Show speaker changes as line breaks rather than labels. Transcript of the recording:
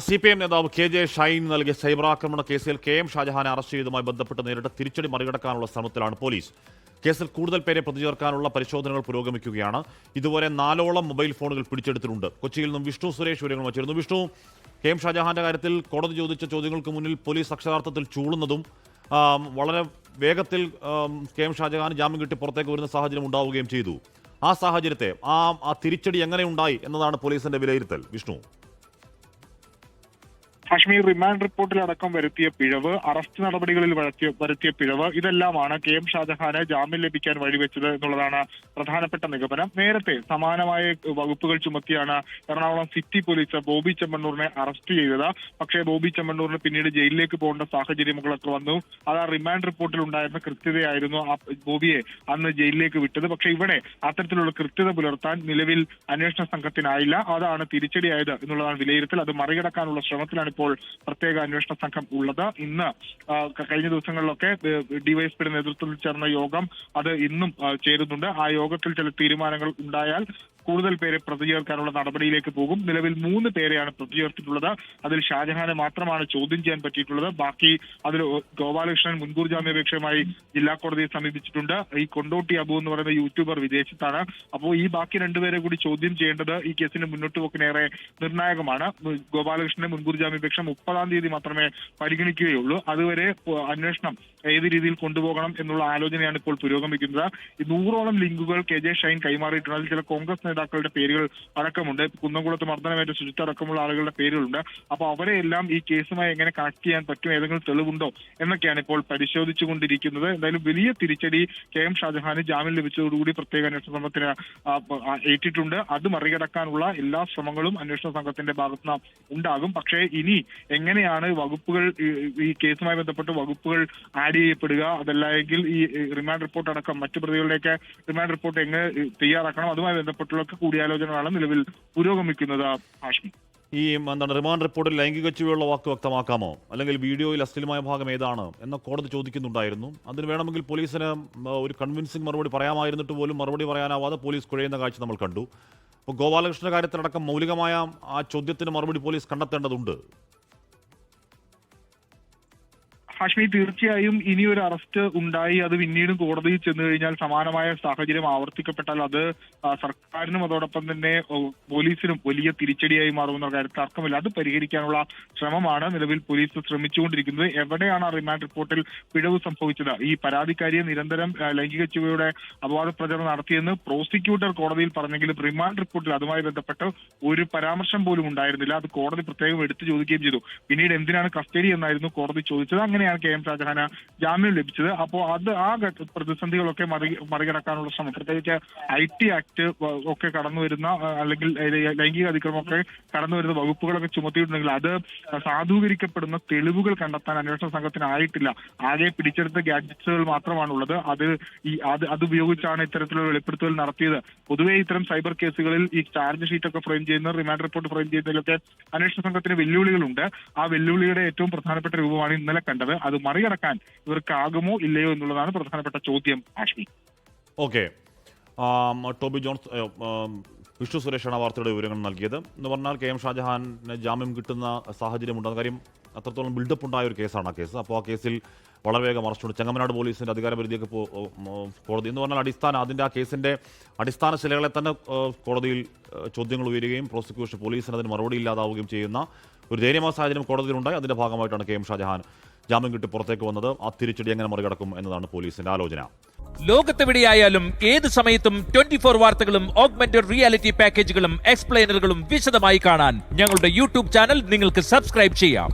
CPM നേതാവ് KJ Shine നൽകിയ cyber ആക്രമണ കേസിൽ KM ഷാജഹാനെ അറസ്റ്റ് ചെയ്തതുമായി ബന്ധപ്പെട്ട് നേരിട്ട തിരിച്ചടി മറികടക്കാനുള്ള ശ്രമത്തിലാണ് പോലീസ്. കേസിൽ കൂടുതൽ പേരെ പ്രതി ചേർക്കാനുള്ള പരിശോധനകൾ പുരോഗമിക്കുകയാണ്. ഇതുവരെ 4ഓളം മൊബൈൽ ഫോണുകൾ പിടിച്ചെടുത്തിട്ടുണ്ട്. കൊച്ചിയിൽ നിന്നും വിഷ്ണു സുരേഷ് വിവരങ്ങൾ വച്ചിരുന്നു. വിഷ്ണു, KM ഷാജഹാന്റെ കാര്യത്തിൽ കോടതി ചോദിച്ച ചോദ്യങ്ങൾക്ക് മുന്നിൽ പോലീസ് അക്ഷരാർത്ഥത്തിൽ ചൂളുന്നതും വളരെ വേഗത്തിൽ KM ഷാജഹാൻ ജാമ്യം കിട്ടി പുറത്തേക്ക് വരുന്ന സാഹചര്യം ഉണ്ടാവുകയും ചെയ്തു. ആ സാഹചര്യത്തെ ആ തിരിച്ചടി എങ്ങനെ ഉണ്ടായി എന്നതാണ് പോലീസിന്റെ വിലയിരുത്തൽ. വിഷ്ണു,
കാശ്മീർ റിമാൻഡ് റിപ്പോർട്ടിലടക്കം വരുത്തിയ പിഴവ്, അറസ്റ്റ് നടപടികളിൽ വരുത്തിയ പിഴവ്, ഇതെല്ലാമാണ് KM ഷാജഹാന് ജാമ്യം ലഭിക്കാൻ വഴിവെച്ചത് എന്നുള്ളതാണ് പ്രധാനപ്പെട്ട നിഗമനം. നേരത്തെ സമാനമായ വകുപ്പുകൾ ചുമത്തിയാണ് എറണാകുളം സിറ്റി പോലീസ് ബോബി ചെമ്മണ്ണൂരിനെ അറസ്റ്റ് ചെയ്തത്. പക്ഷേ ബോബി ചെമ്മണ്ണൂരിന് പിന്നീട് ജയിലിലേക്ക് പോകേണ്ട സാഹചര്യങ്ങളൊക്കെ വന്നു. അത് ആ റിമാൻഡ് റിപ്പോർട്ടിൽ ഉണ്ടായിരുന്ന കൃത്യതയായിരുന്നു ആ ബോബിയെ അന്ന് ജയിലിലേക്ക് വിട്ടത്. പക്ഷേ ഇവിടെ അത്തരത്തിലുള്ള കൃത്യത പുലർത്താൻ നിലവിൽ അന്വേഷണ സംഘത്തിനായില്ല. അതാണ് തിരിച്ചടിയായത് എന്നുള്ളതാണ് വിലയിരുത്തൽ. അത് മറികടക്കാനുള്ള ശ്രമത്തിലാണ് ഇപ്പോൾ പ്രത്യേക അന്വേഷണ സംഘം ഉള്ളത്. ഇന്ന് കഴിഞ്ഞ ദിവസങ്ങളിലൊക്കെ ഡിവൈഎസ്പിയുടെ നേതൃത്വത്തിൽ ചേർന്ന യോഗം അത് ഇന്നും ചേരുന്നുണ്ട്. ആ യോഗത്തിൽ ചില തീരുമാനങ്ങൾ ഉണ്ടായാൽ കൂടുതൽ പേരെ പ്രതി ചേർക്കാനുള്ള നടപടിയിലേക്ക് പോകും. നിലവിൽ 3 പേരെയാണ് പ്രതി ചേർത്തിട്ടുള്ളത്. അതിൽ ഷാജഹാനെ മാത്രമാണ് ചോദ്യം ചെയ്യാൻ പറ്റിയിട്ടുള്ളത്. ബാക്കി അതിൽ ഗോപാലകൃഷ്ണൻ മുൻകൂർ ജാമ്യാപേക്ഷയുമായി ജില്ലാ കോടതിയെ സമീപിച്ചിട്ടുണ്ട്. ഈ കൊണ്ടോട്ടി അബു എന്ന് പറയുന്ന യൂട്യൂബർ വിദേശത്താണ്. അപ്പോൾ ഈ ബാക്കി 2 പേരെ കൂടി ചോദ്യം ചെയ്യേണ്ടത് ഈ കേസിന്റെ മുന്നോട്ട് പോക്കിനേറെ നിർണായകമാണ്. ഗോപാലകൃഷ്ണന്റെ മുൻകൂർ ജാമ്യാപേക്ഷ 30-ാം തീയതി മാത്രമേ പരിഗണിക്കുകയുള്ളൂ. അതുവരെ അന്വേഷണം ഏത് രീതിയിൽ കൊണ്ടുപോകണം എന്നുള്ള ആലോചനയാണ് ഇപ്പോൾ പുരോഗമിക്കുന്നത്. 100ഓളം ലിങ്കുകൾ KJ ഷൈൻ കൈമാറിയിട്ടുണ്ട്. അതിൽ ചില കോൺഗ്രസ് നേതാക്കളുടെ പേരുകൾ അടക്കമുണ്ട്. കുന്നംകുളത്ത് മർദ്ദനമേറ്റ ശുചിത്വ അടക്കമുള്ള ആളുകളുടെ പേരുകളുണ്ട്. അപ്പോൾ അവരെ എല്ലാം ഈ കേസുമായി എങ്ങനെ കണക്ട് ചെയ്യാൻ പറ്റും, ഏതെങ്കിലും തെളിവുണ്ടോ എന്നൊക്കെയാണ് ഇപ്പോൾ പരിശോധിച്ചുകൊണ്ടിരിക്കുന്നത്. എന്തായാലും വലിയ തിരിച്ചടി KM ഷാജഹാന് ജാമ്യം ലഭിച്ചതോടുകൂടി പ്രത്യേക അന്വേഷണ സംഘത്തിന് ഏറ്റിട്ടുണ്ട്. അത് മറികടക്കാനുള്ള എല്ലാ ശ്രമങ്ങളും അന്വേഷണ സംഘത്തിന്റെ ഭാഗത്തുനിന്ന് ഉണ്ടാകും. പക്ഷേ ഇനി എങ്ങനെയാണ് വകുപ്പുകൾ, ഈ കേസുമായി ബന്ധപ്പെട്ട് വകുപ്പുകൾ ആഡ് ചെയ്യപ്പെടുക, അതല്ലെങ്കിൽ ഈ റിമാൻഡ് റിപ്പോർട്ട് അടക്കം മറ്റു പ്രതികളുടെയൊക്കെ റിമാൻഡ് റിപ്പോർട്ട് എങ്ങനെ തയ്യാറാക്കണം, അതുമായി ബന്ധപ്പെട്ടുള്ള കൂടിയാലോചനകളാണ് നിലവിൽ പുരോഗമിക്കുന്നത്. ആഷ്മി,
ഈ റിമാൻഡ് റിപ്പോർട്ടിൽ ലൈംഗിക ചുവയുള്ള വാക്ക് വ്യക്തമാക്കാമോ, അല്ലെങ്കിൽ വീഡിയോയിൽ അശ്ലീലമായ ഭാഗം ഏതാണ് എന്ന കോടതി ചോദിക്കുന്നുണ്ടായിരുന്നു. അതിന് വേണമെങ്കിൽ പോലീസിന് ഒരു കൺവിൻസിംഗ് മറുപടി പറയാമായിരുന്നിട്ട് പോലും മറുപടി പറയാനാവാതെ പോലീസ് കുഴയുന്ന കാഴ്ച നമ്മൾ കണ്ടു. അപ്പോൾ ഗോപാലകൃഷ്ണന്റെ കാര്യത്തിലടക്കം മൗലികമായ ആ ചോദ്യത്തിന് മറുപടി പോലീസ് കണ്ടെത്തേണ്ടതുണ്ട്.
ഹാഷ്മി, തീർച്ചയായും ഇനിയൊരു അറസ്റ്റ് ഉണ്ടായി അത് പിന്നീടും കോടതിയിൽ ചെന്നു കഴിഞ്ഞാൽ സമാനമായ സാഹചര്യം ആവർത്തിക്കപ്പെട്ടാൽ അത് സർക്കാരിനും അതോടൊപ്പം തന്നെ പോലീസിനും വലിയ തിരിച്ചടിയായി മാറുമെന്ന കാര്യത്തിൽ തർക്കമില്ല. അത് പരിഹരിക്കാനുള്ള ശ്രമമാണ് നിലവിൽ പോലീസ് ശ്രമിച്ചുകൊണ്ടിരിക്കുന്നത്. എവിടെയാണ് ആ റിമാൻഡ് റിപ്പോർട്ടിൽ പിഴവ് സംഭവിച്ചത്, ഈ പരാതിക്കാരിയെ നിരന്തരം ലൈംഗിക ചുവയുടെ അപവാദ പ്രചരണം നടത്തിയെന്ന് പ്രോസിക്യൂട്ടർ കോടതിയിൽ പറഞ്ഞെങ്കിലും റിമാൻഡ് റിപ്പോർട്ടിൽ അതുമായി ബന്ധപ്പെട്ട് ഒരു പരാമർശം പോലും ഉണ്ടായിരുന്നില്ല. അത് കോടതി പ്രത്യേകം എടുത്തു ചോദിക്കുകയും ചെയ്തു. പിന്നീട് എന്തിനാണ് കസ്റ്റഡി എന്നായിരുന്നു കോടതി ചോദിച്ചത്. അങ്ങനെ KM ഷാജഹാന് ജാമ്യം ലഭിച്ചത്. അപ്പോൾ ആ പ്രതിസന്ധികളൊക്കെ മറികടക്കാനുള്ള ശ്രമം, പ്രത്യേകിച്ച് IT ആക്ട് ഒക്കെ കടന്നു വരുന്ന, അല്ലെങ്കിൽ ലൈംഗിക അതിക്രമമൊക്കെ കടന്നു വരുന്ന വകുപ്പുകളൊക്കെ ചുമത്തിയിട്ടുണ്ടെങ്കിൽ അത് സാധൂകരിക്കപ്പെടുന്ന തെളിവുകൾ കണ്ടെത്താൻ അന്വേഷണ സംഘത്തിനായിട്ടില്ല. ആകെ പിടിച്ചെടുത്ത ഗാഡ്ജറ്റ്സുകൾ മാത്രമാണുള്ളത്. അത് ഉപയോഗിച്ചാണ് ഇത്തരത്തിലുള്ള വെളിപ്പെടുത്തൽ നടത്തിയത്. പൊതുവെ ഇത്തരം സൈബർ കേസുകളിൽ ഈ ചാർജ് ഷീറ്റ് ഒക്കെ ഫ്രെയിം ചെയ്യുന്ന, റിമാൻഡ് റിപ്പോർട്ട് ഫ്രെയിം ചെയ്യുന്നതിലൊക്കെ അന്വേഷണ സംഘത്തിന് വെല്ലുവിളികളുണ്ട്. ആ വെല്ലുവിളിയുടെ ഏറ്റവും പ്രധാനപ്പെട്ട രൂപമാണ് ഇന്നലെ കണ്ടത്. അത് മറികടക്കാൻ ഇവർക്കാകുമോ ഇല്ലയോ എന്നുള്ളതാണ് പ്രധാനപ്പെട്ട ചോദ്യം. ആഷ്മി,
ഓക്കെ. ടോബി ജോൺസ്, വിഷ്ണു സുരേഷാണ് വാർത്തയുടെ വിവരങ്ങൾ നൽകിയത്. എന്ന് പറഞ്ഞാൽ KM ഷാജഹാന് ജാമ്യം കിട്ടുന്ന സാഹചര്യമുണ്ടെന്ന കാര്യം അത്രത്തോളം ബിൽഡപ്പ് ഉണ്ടായ ഒരു കേസാണ് ആ കേസ്. അപ്പോൾ ആ കേസിൽ വളരെ വേഗം അറസ്റ്റുണ്ട്. ചെങ്ങമനാട് പോലീസിന്റെ അധികാരപരിധിയൊക്കെ കോടതി എന്ന് പറഞ്ഞാൽ അതിന്റെ ആ കേസിന്റെ അടിസ്ഥാന ശിലകളെ തന്നെ കോടതിയിൽ ചോദ്യങ്ങൾ ഉയരുകയും പ്രോസിക്യൂഷൻ പോലീസിന് അതിന് മറുപടി ഇല്ലാതാവുകയും ചെയ്യുന്ന ഒരു ദയനീയമായ സാഹചര്യം കോടതിയിലുണ്ടായി. അതിന്റെ ഭാഗമായിട്ടാണ് KM ഷാജഹാൻ ജാമ്യം കിട്ടി പുറത്തേക്ക് വന്നത്. ആ തിരിച്ചടി എങ്ങനെ മറികടക്കും എന്നതാണ് പോലീസിന്റെ ആലോചന.
ലോകത്തെവിടെയായാലും ഏത് സമയത്തും 24 വാർത്തകളും ഓഗ്മെന്റഡ് റിയാലിറ്റി പാക്കേജുകളും എക്സ്പ്ലെയിനറുകളും വിശദമായി കാണാൻ ഞങ്ങളുടെ യൂട്യൂബ് ചാനൽ നിങ്ങൾക്ക് സബ്സ്ക്രൈബ് ചെയ്യാം.